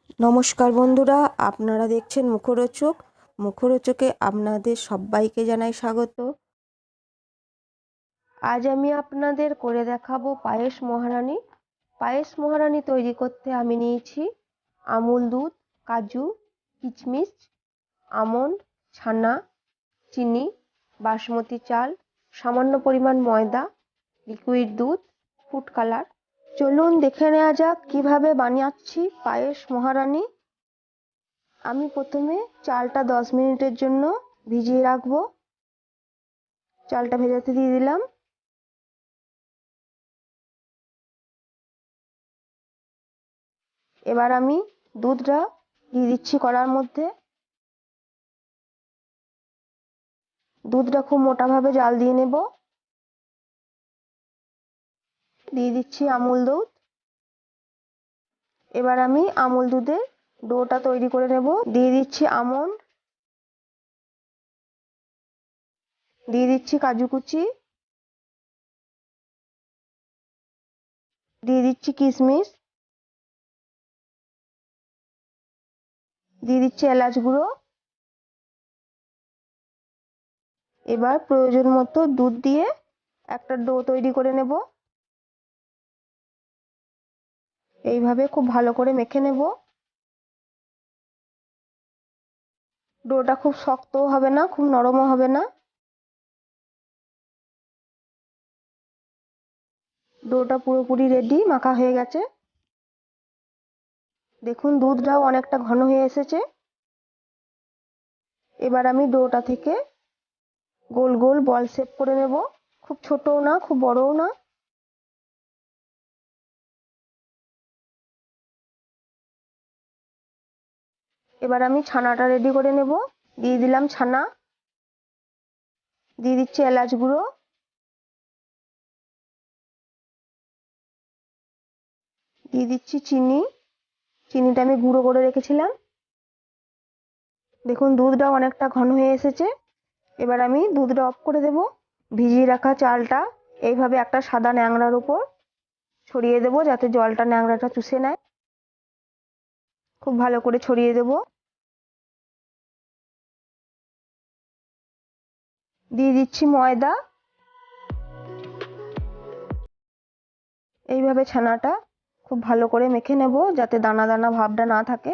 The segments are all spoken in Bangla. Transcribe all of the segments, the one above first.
নমস্কার বন্ধুরা, আপনারা দেখছেন মুখরোচক। মুখরোচকে আপনাদের সবাইকে জানাই স্বাগত। আজ আমি আপনাদের করে দেখাবো পায়েস মহারানী। পায়েস মহারানী তৈরি করতে আমি নিয়েছি আমুল দুধ, কাজু, কিশমিশ, আমন্ড, ছানা, চিনি, বাসমতি চাল, সামান্য পরিমাণ ময়দা, লিকুইড দুধ, ফুড কালার। চলুন দেখে নেওয়া যাক কিভাবে বানাচ্ছি পায়েস মহারানী। আমি প্রথমে চালটা 10 মিনিটের জন্য ভিজিয়ে রাখবো। চালটা ভেজাতে দিয়ে দিলাম। এবার আমি দুধটা দিয়ে দিচ্ছি কড়ার মধ্যে। দুধটা খুব মোটাভাবে জাল দিয়ে নেব। দিয়ে দিচ্ছি আমুল দুধ। এবার আমি আমুল দুধের ডোটা তৈরি করে নেব। দিয়ে দিচ্ছি আমন্ড, দিয়ে দিচ্ছি কাজু কুচি, দিয়ে দিচ্ছি কিশমিশ, দিয়ে দিচ্ছি এলাচ গুঁড়ো। এবার প্রয়োজন মতো দুধ দিয়ে একটা ডো তৈরি করে নেব। এইভাবে খুব ভালো করে মেখে নেব। ডোটা খুব শক্তও হবে না, খুব নরমও হবে না। ডোটা পুরোপুরি রেডি, মাখা হয়ে গেছে। দেখুন দুধটাও অনেকটা ঘন হয়ে এসেছে। এবার আমি ডোটা থেকে গোল গোল বল শেপ করে নেব। খুব ছোটও না, খুব বড়ও না। এবার আমি ছানাটা রেডি করে নেব। দিয়ে দিলাম ছানা, দিয়ে দিচ্ছি এলাচ গুঁড়ো, দিয়ে দিচ্ছি চিনি। চিনিটা আমি গুঁড়ো করে রেখেছিলাম। দেখুন দুধটাও অনেকটা ঘন হয়ে এসেছে। এবার আমি দুধটা অফ করে দেব। ভিজিয়ে রাখা চালটা এইভাবে একটা সাদা ন্যাংরার উপর ছড়িয়ে দেব, যাতে জলটা ন্যাংরাটা চুষে নেয়। খুব ভালো করে ছড়িয়ে দেব। দিয়ে দিচ্ছি ময়দা। এইভাবে ছানাটা খুব ভালো করে মেখে নেব, যাতে দানা দানা ভাবটা না থাকে।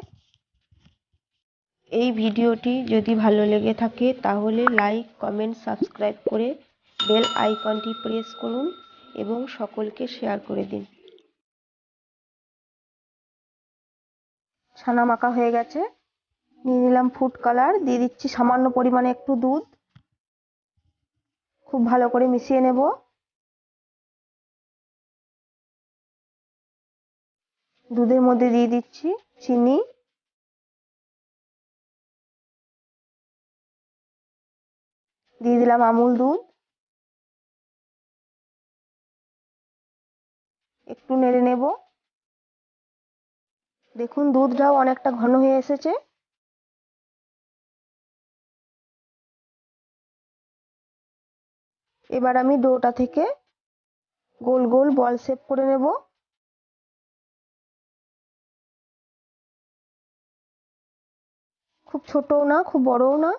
এই ভিডিওটি যদি ভালো লেগে থাকে তাহলে লাইক, কমেন্ট, সাবস্ক্রাইব করে বেল আইকনটি প্রেস করুন এবং সকলকে শেয়ার করে দিন। ছানা মাখা হয়ে গেছে। নিয়ে নিলাম ফুড কালার, দিয়ে দিচ্ছি সামান্য পরিমাণে একটু দুধ। খুব ভালো করে মিশিয়ে নেব। দুধের মধ্যে দিয়ে দিচ্ছি চিনি, দিয়ে দিলাম আমুল দুধ। একটু নেড়ে নেব। দেখুন দুধটাও অনেকটা ঘন হয়ে এসেছে। এবার আমি ডোটা থেকে গোল গোল বল শেপ করে নেব। খুব ছোটও না, খুব বড়ও না।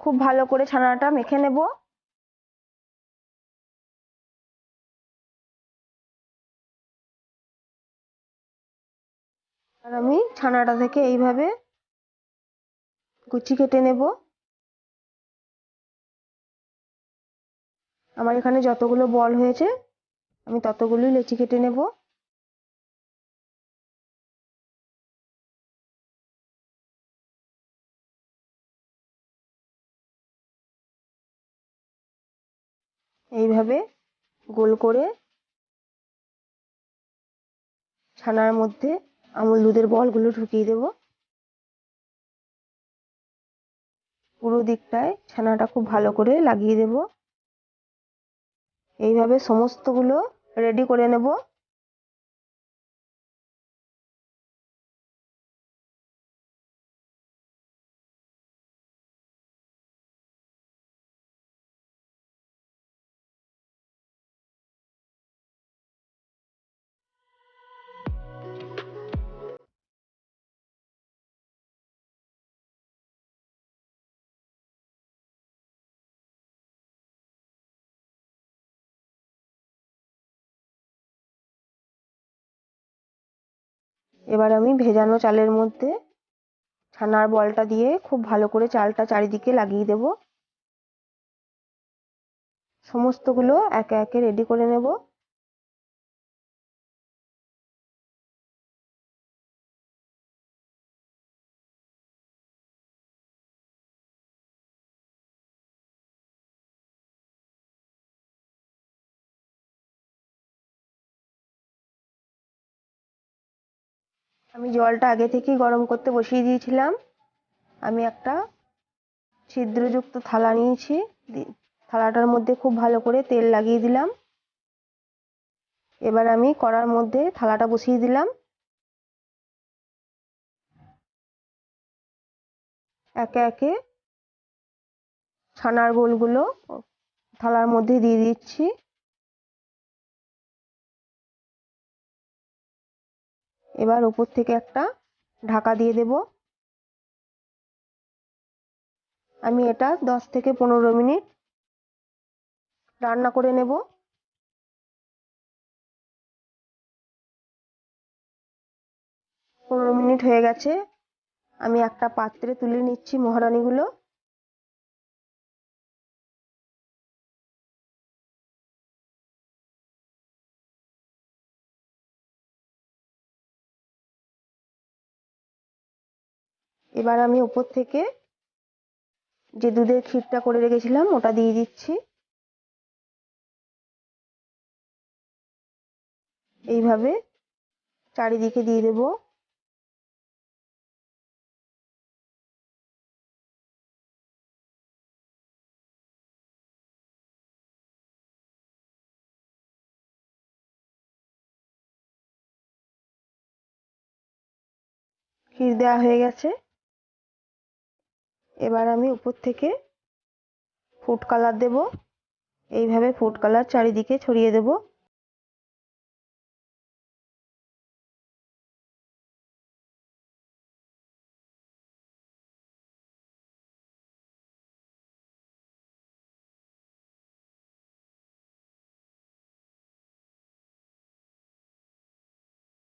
খুব ভালো করে ছানাটা মেখে নেব। আর আমি ছানাটা থেকে এইভাবে কুচি কেটে নেব। আমার এখানে যতগুলো বল হয়েছে আমি ততগুলোই লেচি কেটে নেব। এইভাবে গোল করে ছানার মধ্যে আমুল দুধের বলগুলো ঢুকিয়ে দেব। পুরো দিকটায় ছানাটা খুব ভালো করে লাগিয়ে দেব। এইভাবে সমস্তগুলো রেডি করে নেব। এবার আমি ভেজানো চালের মধ্যে ছানার বলটা দিয়ে খুব ভালো করে চালটা চারিদিকে লাগিয়ে দেব। সমস্তগুলো একে একে রেডি করে নেব। আমি জলটা আগে থেকেই গরম করতে বসিয়ে দিয়েছিলাম। আমি একটা ছিদ্রযুক্ত থালা নিয়েছি, থালাটার মধ্যে খুব ভালো করে তেল লাগিয়ে দিলাম। এবার আমি কড়ার মধ্যে থালাটা বসিয়ে দিলাম। একে একে ছানার বোলগুলো থালার মধ্যে দিয়ে দিচ্ছি। এবার উপর থেকে একটা ঢাকা দিয়ে দেব। আমি এটা 10 থেকে 15 মিনিট রান্না করে নেব। 15 মিনিট হয়ে গেছে। আমি একটা পাত্রে তুলে নিচ্ছি মহারানীগুলো। এবার আমি উপর থেকে যে দুধের ক্ষীরটা করে রেখেছিলাম ওটা দিয়ে দিচ্ছি। এইভাবে চারিদিকে দিয়ে দেব। ক্ষীর দেওয়া হয়ে গেছে। এবার আমি উপর থেকে ফুড কালার দেব। এইভাবে ফুড কালার চারিদিকে ছড়িয়ে দেব।